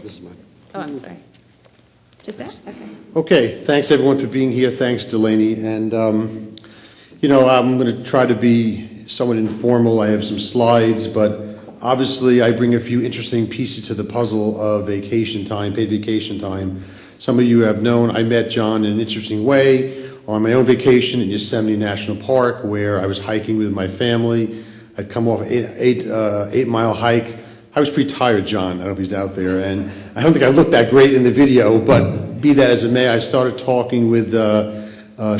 this is mine. Oh, I'm sorry. Just that? Okay. Okay, thanks everyone for being here. Thanks, Delaney. And, you know, I'm going to try to be somewhat informal. I have some slides, but obviously I bring a few interesting pieces to the puzzle of vacation time, paid vacation time. Some of you have known I met John in an interesting way on my own vacation in Yosemite National Park, where I was hiking with my family. I'd come off an 8-mile hike. I was pretty tired, John. I don't know if he's out there. And I don't think I looked that great in the video, but be that as it may, I started talking with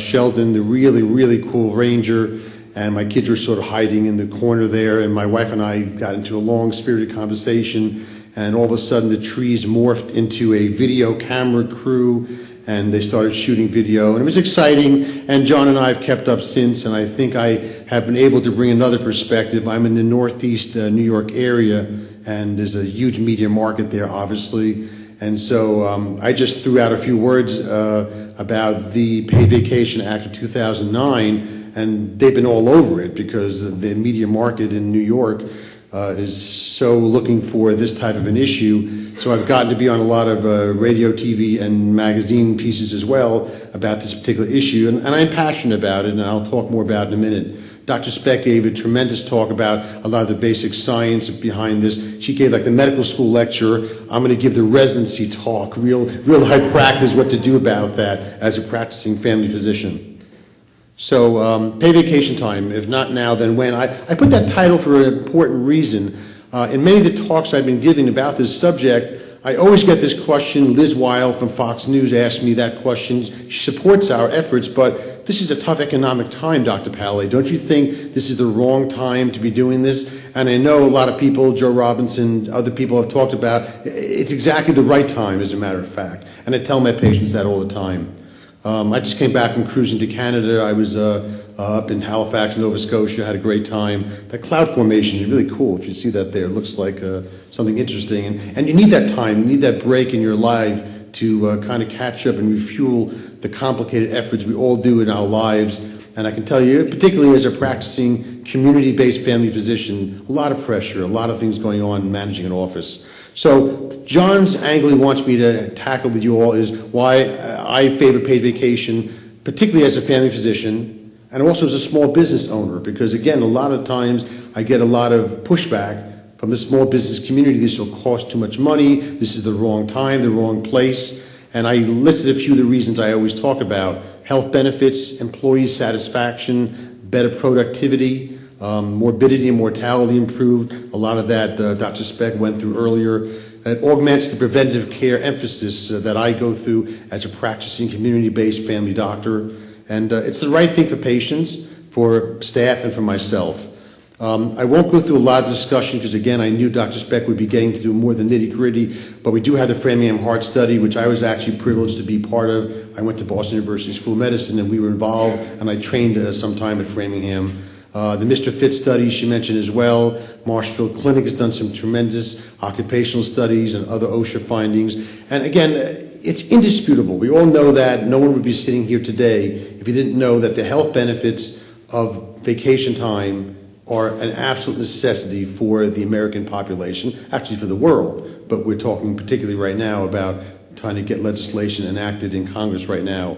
Sheldon, the really, really cool ranger, and my kids were sort of hiding in the corner there, and my wife and I got into a long, spirited conversation, and all of a sudden the trees morphed into a video camera crew, and they started shooting video, and it was exciting, and John and I have kept up since, and I think I have been able to bring another perspective. I'm in the Northeast New York area, and there's a huge media market there, obviously, and so I just threw out a few words about the Paid Vacation Act of 2009, and they've been all over it because the media market in New York is so looking for this type of an issue. So I've gotten to be on a lot of radio, TV, and magazine pieces as well about this particular issue, and I'm passionate about it, and I'll talk more about it in a minute. Dr. Speck gave a tremendous talk about a lot of the basic science behind this. She gave like the medical school lecture. I'm going to give the residency talk, real high practice, what to do about that as a practicing family physician. So paid vacation time, if not now, then when? I put that title for an important reason. In many of the talks I've been giving about this subject, I always get this question. Liz Weil from Fox News asked me that question. She supports our efforts, but this is a tough economic time, Dr. Pallay. Don't you think this is the wrong time to be doing this? And I know a lot of people, Joe Robinson, other people have talked about, it's exactly the right time, as a matter of fact. And I tell my patients that all the time. I just came back from cruising to Canada. I was up in Halifax, Nova Scotia, had a great time. That cloud formation is really cool. If you see that there, it looks like something interesting. And you need that time, you need that break in your life to kind of catch up and refuel the complicated efforts we all do in our lives. And I can tell you, particularly as a practicing community-based family physician, a lot of pressure, a lot of things going on in managing an office. So John's angle he wants me to tackle with you all is why I favor paid vacation, particularly as a family physician, and also as a small business owner, because again, a lot of times I get a lot of pushback from the small business community. This will cost too much money, this is the wrong time, the wrong place, and I listed a few of the reasons I always talk about: health benefits, employee satisfaction, better productivity, morbidity and mortality improved. A lot of that Dr. Speck went through earlier. It augments the preventative care emphasis that I go through as a practicing community-based family doctor. And it's the right thing for patients, for staff, and for myself. I won't go through a lot of discussion because, again, I knew Dr. Speck would be getting to do more than nitty-gritty, but we do have the Framingham Heart Study, which I was actually privileged to be part of. I went to Boston University School of Medicine, and we were involved, and I trained some time at Framingham. The Mr. Fit study she mentioned as well. Marshfield Clinic has done some tremendous occupational studies and other OSHA findings. And again, it's indisputable. We all know that. No one would be sitting here today if you didn't know that the health benefits of vacation time are an absolute necessity for the American population, actually for the world. But we're talking particularly right now about trying to get legislation enacted in Congress right now.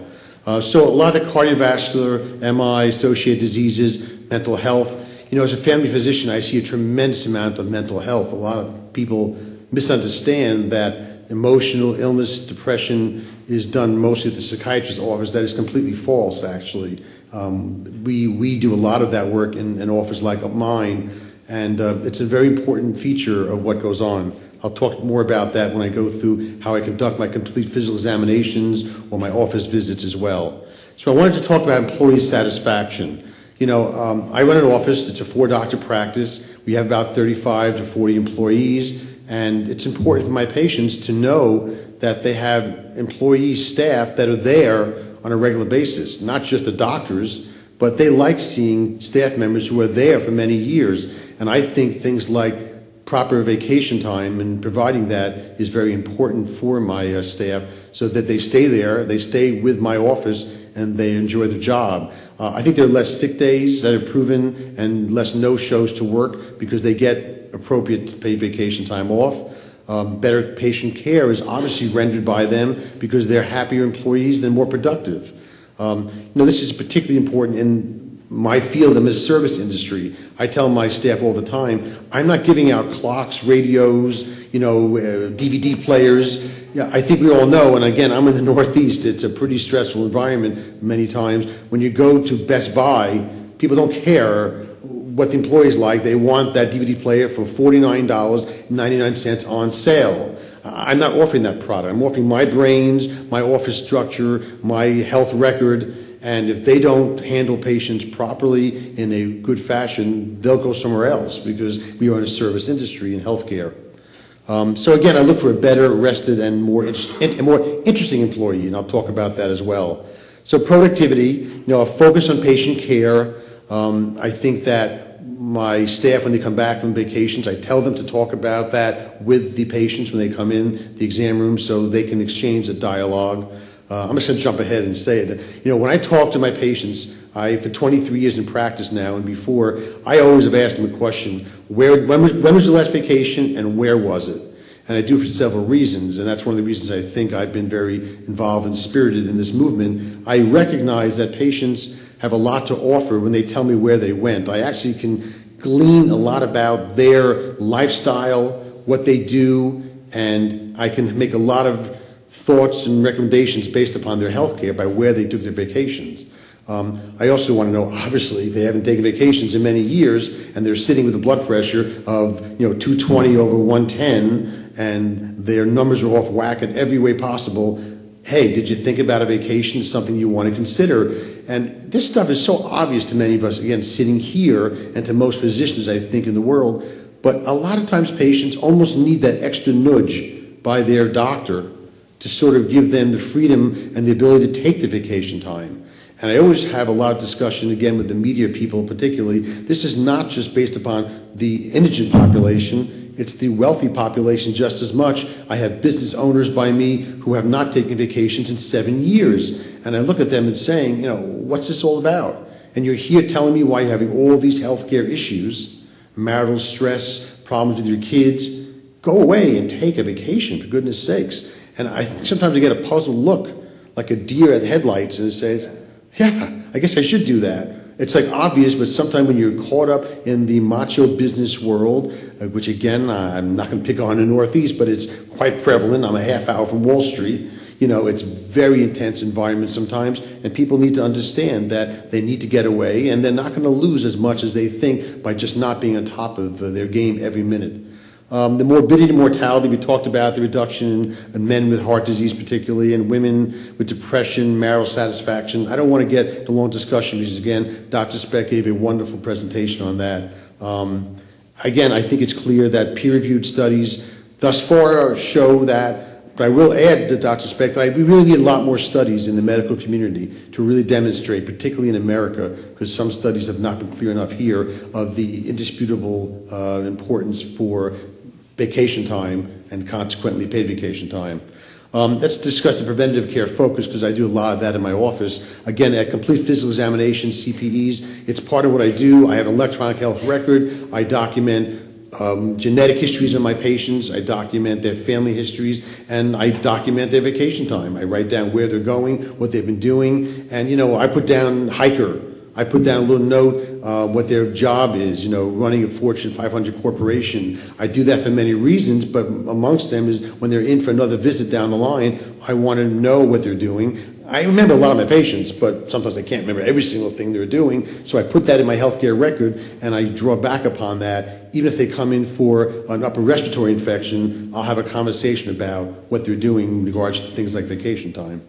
So a lot of the cardiovascular, MI, associated diseases, mental health. You know, as a family physician, I see a tremendous amount of mental health. A lot of people misunderstand that emotional illness, depression is done mostly at the psychiatrist's office. That is completely false, actually. We do a lot of that work in an office like mine, and it's a very important feature of what goes on. I'll talk more about that when I go through how I conduct my complete physical examinations or my office visits as well. So I wanted to talk about employee satisfaction. You know, I run an office. It's a 4-doctor practice. We have about 35 to 40 employees, and it's important for my patients to know that they have employee staff that are there on a regular basis, not just the doctors, but they like seeing staff members who are there for many years. And I think things like proper vacation time and providing that is very important for my staff so that they stay there, they stay with my office, and they enjoy their job. I think there are less sick days that are proven and less no-shows to work because they get appropriate paid vacation time off. Better patient care is obviously rendered by them because they're happier employees, they're more productive. This is particularly important in my field. I'm in the service industry. I tell my staff all the time, I'm not giving out clocks, radios, DVD players. Yeah, I think we all know, and again, I'm in the Northeast, it's a pretty stressful environment many times. When you go to Best Buy, people don't care what the employee's like. They want that DVD player for $49.99 on sale. I'm not offering that product. I'm offering my brains, my office structure, my health record, and if they don't handle patients properly in a good fashion, they'll go somewhere else because we are in a service industry in healthcare. So again, I look for a better, rested, and more interesting employee, and I'll talk about that as well. So productivity, a focus on patient care. I think that my staff, when they come back from vacations, I tell them to talk about that with the patients when they come in the exam room so they can exchange a dialogue. I'm just going to jump ahead and say it. When I talk to my patients, for 23 years in practice now and before, I always have asked them a question, when was the last vacation and where was it? And I do for several reasons, and that's one of the reasons I think I've been very involved and spirited in this movement. I recognize that patients have a lot to offer when they tell me where they went. I actually can glean a lot about their lifestyle, what they do, and I can make a lot of thoughts and recommendations based upon their health care by where they took their vacations. I also want to know, obviously, if they haven't taken vacations in many years and they're sitting with a blood pressure of 220 over 110 and their numbers are off whack in every way possible, hey, did you think about a vacation? Something you want to consider. And this stuff is so obvious to many of us, again, sitting here, and to most physicians, I think, in the world. But a lot of times patients almost need that extra nudge by their doctor to sort of give them the freedom and the ability to take the vacation time. And I always have a lot of discussion, again, with the media people particularly. This is not just based upon the indigent population. It's the wealthy population just as much. I have business owners by me who have not taken vacations in 7 years. And I look at them and saying, what's this all about? And you're here telling me why you're having all these healthcare issues, marital stress, problems with your kids. Go away and take a vacation, for goodness sakes. And sometimes I get a puzzled look, like a deer at the headlights, and it says, yeah, I guess I should do that. It's like obvious, but sometimes when you're caught up in the macho business world, which again, I'm not going to pick on the Northeast, but it's quite prevalent. I'm a half hour from Wall Street. It's very intense environment sometimes, and people need to understand that they need to get away, and they're not going to lose as much as they think by just not being on top of their game every minute. The morbidity and mortality, we talked about the reduction in men with heart disease particularly, and women with depression, marital satisfaction. I don't want to get the long discussion because, again, Dr. Speck gave a wonderful presentation on that. Again, I think it's clear that peer-reviewed studies thus far show that, but I will add to Dr. Speck that we really need a lot more studies in the medical community to really demonstrate, particularly in America, because some studies have not been clear enough here, of the indisputable importance for vacation time and consequently paid vacation time. Let's discuss the preventative care focus, because I do a lot of that in my office. Again, at complete physical examination, CPEs, it's part of what I do. I have an electronic health record. I document genetic histories of my patients. I document their family histories, and I document their vacation time. I write down where they're going, what they've been doing, and I put down hiker. I put down a little note what their job is, running a Fortune 500 corporation. I do that for many reasons, but amongst them is when they're in for another visit down the line, I want to know what they're doing. I remember a lot of my patients, but sometimes I can't remember every single thing they're doing, so I put that in my healthcare record, and I draw back upon that. Even if they come in for an upper respiratory infection, I'll have a conversation about what they're doing in regards to things like vacation time.